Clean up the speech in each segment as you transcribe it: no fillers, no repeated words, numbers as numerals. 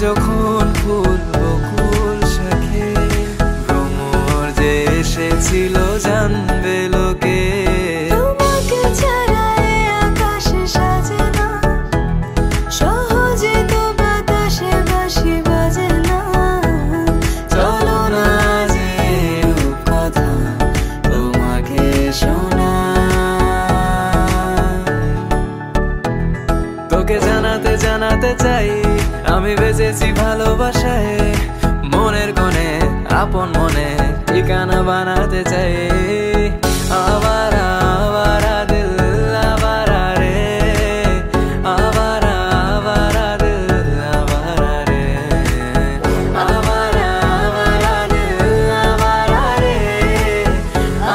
যখন ফুল বকুল শাখে ভ্রমর যে এসেছিল জানবে লোকে। তোমাকে ছাড়া আকাশে সাজে না, সহজে তো বাতাসে বাঁশি বাজে না। চলো না যে কথা তোমাকে শোনা, তোকে জানাতে জানাতে চাই আমি বেঁচেছি ভালোবাসায়। মনের কোণে আপন মনে ঠিকানা বানাতে চাই। আবারা আবারা দিল আবারা রে, আবারা আবারা দিল আবারা রে, আবারা আবারা দিল আবারা রে,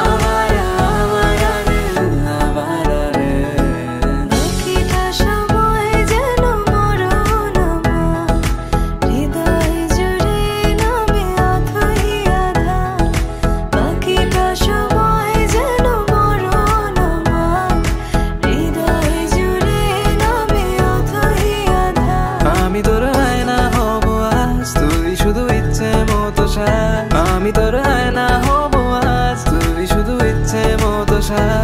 আবারা আবারা দিল আবারা রে। বাকিটা সময় যেন মরণ আমার, হৃদয় জুড়ে নামে অথই আধার। বাকিটা সময় যেন মরণ আমার, হৃদয় জুড়ে নামে অথই আধার। আমি তোর আয়না হব আজ, তুই শুধু ইচ্ছে মতো সাজ। আমি তোর আয়না হব আজ, তুই শুধু ইচ্ছে মতো সাজ।